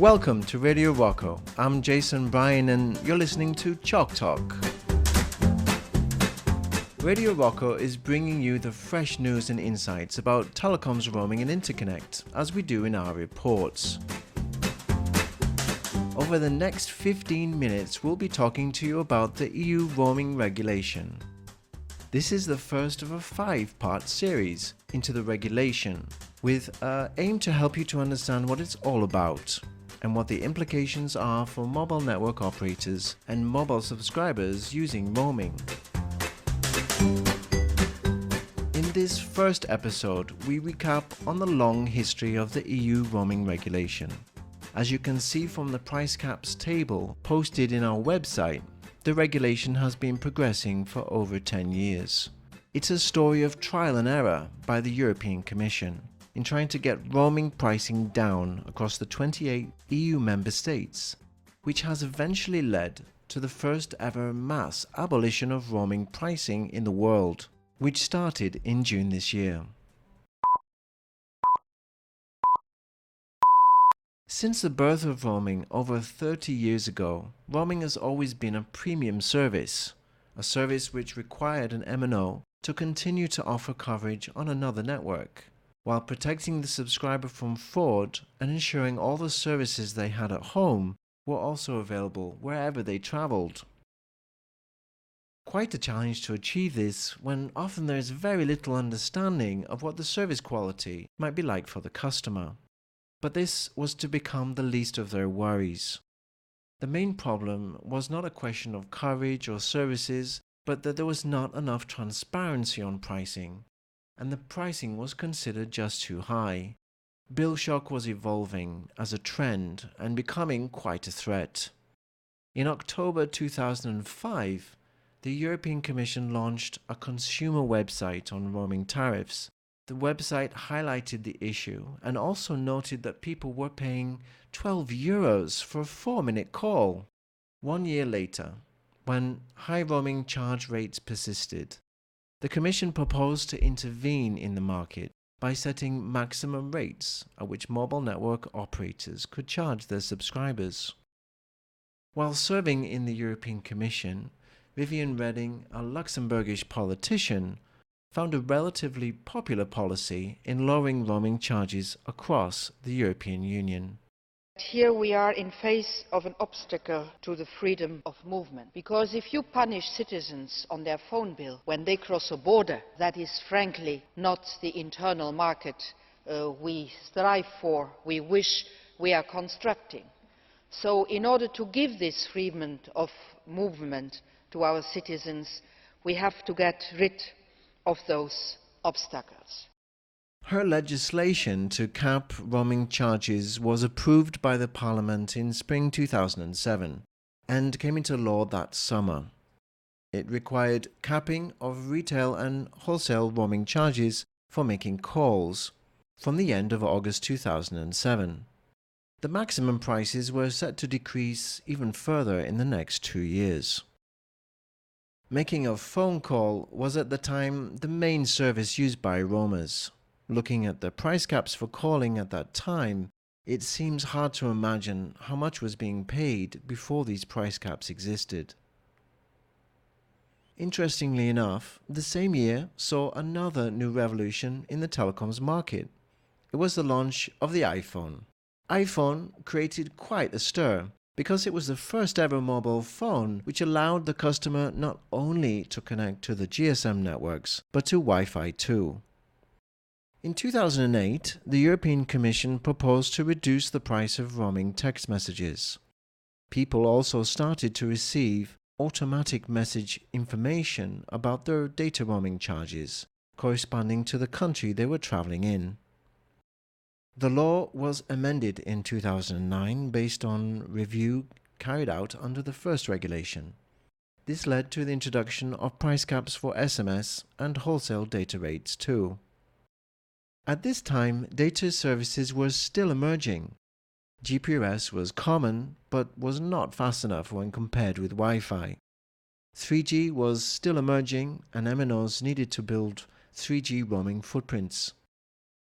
Welcome to Radio Rocco. I'm Jason Bryan and you're listening to Chalk Talk. Radio Rocco is bringing you the fresh news and insights about telecoms roaming and interconnect, as we do in our reports. Over the next 15 minutes, we'll be talking to you about the EU roaming regulation. This is the first of a 5-part series into the regulation, with an aim to help you to understand what it's all about and what the implications are for mobile network operators and mobile subscribers using roaming. In this first episode, we recap on the long history of the EU roaming regulation. As you can see from the price caps table posted in our website, the regulation has been progressing for over 10 years. It's a story of trial and error by the European Commission in trying to get roaming pricing down across the 28 EU member states, which has eventually led to the first ever mass abolition of roaming pricing in the world, which started in June this year. Since the birth of roaming over 30 years ago, roaming has always been a premium service, a service which required an MNO to continue to offer coverage on another network, while protecting the subscriber from fraud and ensuring all the services they had at home were also available wherever they travelled. Quite a challenge to achieve this when often there is very little understanding of what the service quality might be like for the customer. But this was to become the least of their worries. The main problem was not a question of coverage or services, but that there was not enough transparency on pricing, and the pricing was considered just too high. Bill shock was evolving as a trend and becoming quite a threat. In October 2005, the European Commission launched a consumer website on roaming tariffs. The website highlighted the issue and also noted that people were paying €12 for a 4-minute call. 1 year later, when high roaming charge rates persisted, the Commission proposed to intervene in the market by setting maximum rates at which mobile network operators could charge their subscribers. While serving in the European Commission, Viviane Reding, a Luxembourgish politician, found a relatively popular policy in lowering roaming charges across the European Union. Here we are in face of an obstacle to the freedom of movement, because if you punish citizens on their phone bill when they cross a border, that is frankly not the internal market we strive for, we wish we are constructing. So in order to give this freedom of movement to our citizens, we have to get rid of those obstacles. Her legislation to cap roaming charges was approved by the Parliament in spring 2007 and came into law that summer. It required capping of retail and wholesale roaming charges for making calls from the end of August 2007. The maximum prices were set to decrease even further in the next 2 years. Making a phone call was at the time the main service used by roamers. Looking at the price caps for calling at that time, it seems hard to imagine how much was being paid before these price caps existed. Interestingly enough, the same year saw another new revolution in the telecoms market. It was the launch of the iPhone. iPhone created quite a stir, because it was the first ever mobile phone which allowed the customer not only to connect to the GSM networks, but to Wi-Fi too. In 2008, the European Commission proposed to reduce the price of roaming text messages. People also started to receive automatic message information about their data roaming charges, corresponding to the country they were traveling in. The law was amended in 2009 based on review carried out under the first regulation. This led to the introduction of price caps for SMS and wholesale data rates too. At this time, data services were still emerging. GPRS was common but was not fast enough when compared with Wi-Fi. 3G was still emerging and MNOs needed to build 3G roaming footprints.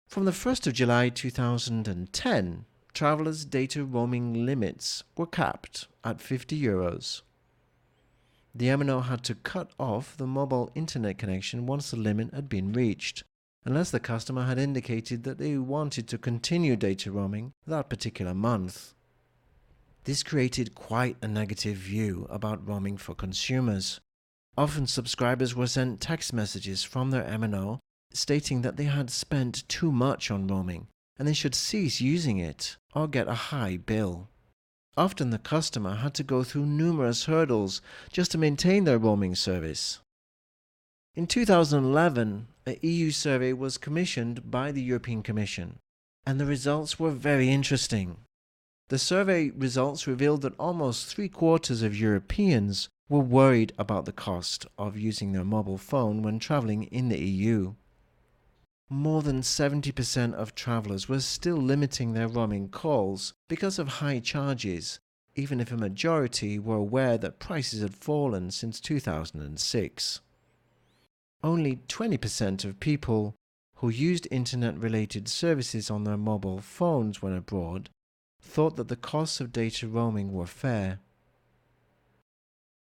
From the 1st of July 2010, travellers' data roaming limits were capped at €50. The MNO had to cut off the mobile internet connection once the limit had been reached, unless the customer had indicated that they wanted to continue data roaming that particular month. This created quite a negative view about roaming for consumers. Often subscribers were sent text messages from their MNO stating that they had spent too much on roaming and they should cease using it or get a high bill. Often the customer had to go through numerous hurdles just to maintain their roaming service. In 2011, an EU survey was commissioned by the European Commission, and the results were very interesting. The survey results revealed that almost 3/4 of Europeans were worried about the cost of using their mobile phone when travelling in the EU. More than 70% of travellers were still limiting their roaming calls because of high charges, even if a majority were aware that prices had fallen since 2006. Only 20% of people who used internet-related services on their mobile phones when abroad thought that the costs of data roaming were fair.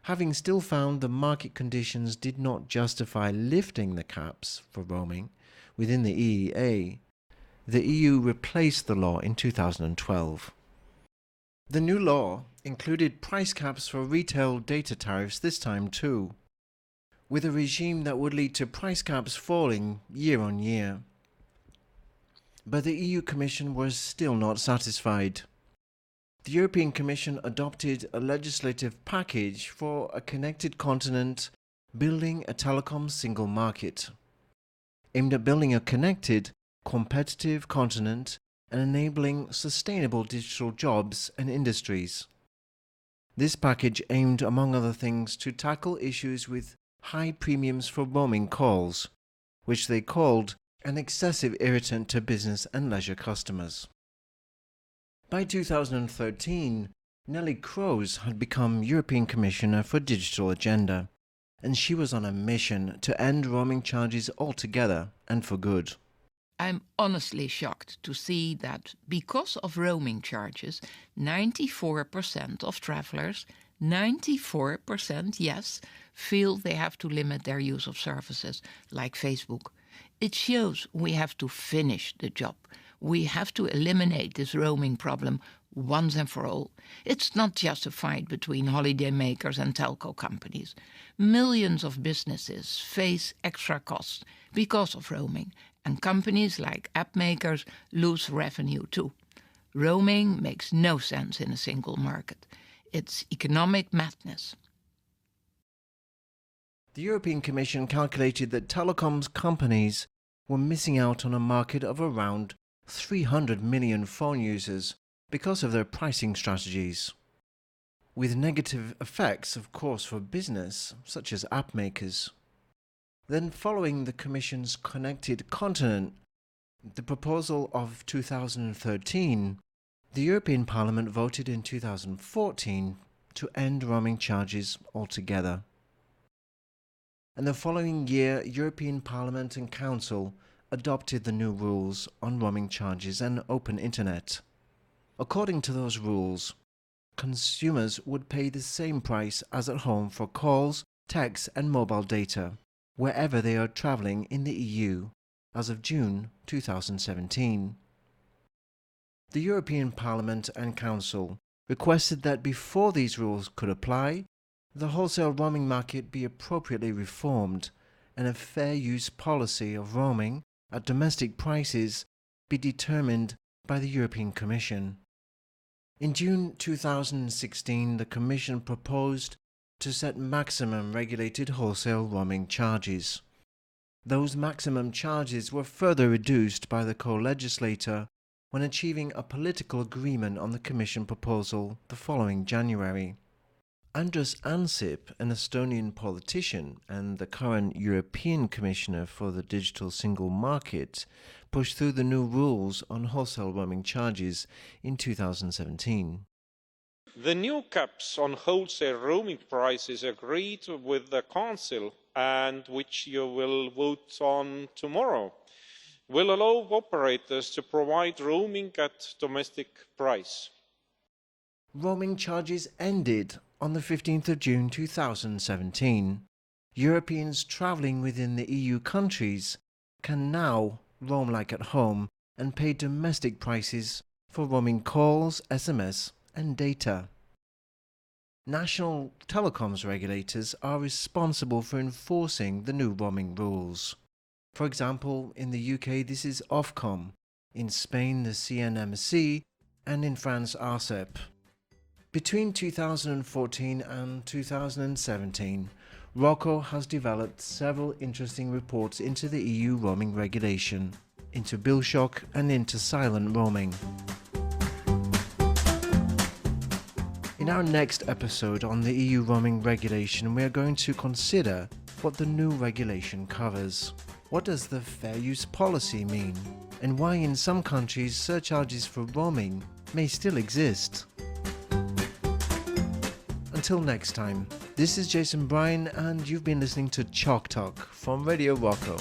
Having still found the market conditions did not justify lifting the caps for roaming within the EEA, the EU replaced the law in 2012. The new law included price caps for retail data tariffs this time too, with a regime that would lead to price caps falling year on year. But the EU Commission was still not satisfied. The European Commission adopted a legislative package for a connected continent, building a telecom single market, aimed at building a connected, competitive continent and enabling sustainable digital jobs and industries. This package aimed, among other things, to tackle issues with high premiums for roaming calls, which they called an excessive irritant to business and leisure customers. By 2013, Neelie Kroes had become European Commissioner for Digital Agenda, and she was on a mission to end roaming charges altogether and for good. I'm honestly shocked to see that because of roaming charges, 94% of travelers, 94%, yes, feel they have to limit their use of services like Facebook. It shows we have to finish the job. We have to eliminate this roaming problem once and for all. It's not just a fight between holiday makers and telco companies. Millions of businesses face extra costs because of roaming, and companies like app makers lose revenue too. Roaming makes no sense in a single market. It's economic madness. The European Commission calculated that telecoms companies were missing out on a market of around 300 million phone users because of their pricing strategies, with negative effects, of course, for business, such as app makers. Then, following the Commission's Connected Continent, the proposal of 2013, the European Parliament voted in 2014 to end roaming charges altogether. And the following year, European Parliament and Council adopted the new rules on roaming charges and open internet. According to those rules, consumers would pay the same price as at home for calls, texts and mobile data, wherever they are travelling in the EU, as of June 2017. The European Parliament and Council requested that before these rules could apply, the wholesale roaming market be appropriately reformed and a fair use policy of roaming at domestic prices be determined by the European Commission. In June 2016, the Commission proposed to set maximum regulated wholesale roaming charges. Those maximum charges were further reduced by the co-legislator when achieving a political agreement on the Commission proposal the following January. Andrus Ansip, an Estonian politician and the current European Commissioner for the Digital Single Market, pushed through the new rules on wholesale roaming charges in 2017. The new caps on wholesale roaming prices agreed with the Council and which you will vote on tomorrow will allow operators to provide roaming at domestic price. Roaming charges ended on the 15th of June 2017. Europeans travelling within the EU countries can now roam like at home and pay domestic prices for roaming calls, SMS and data. National telecoms regulators are responsible for enforcing the new roaming rules. For example, in the UK this is Ofcom, in Spain the CNMC, and in France ARCEP. Between 2014 and 2017, Rocco has developed several interesting reports into the EU roaming regulation, into bill shock and into silent roaming. In our next episode on the EU roaming regulation, we are going to consider what the new regulation covers. What does the fair use policy mean? And why in some countries surcharges for roaming may still exist? Until next time, this is Jason Bryan and you've been listening to Chalk Talk from Radio Rocco.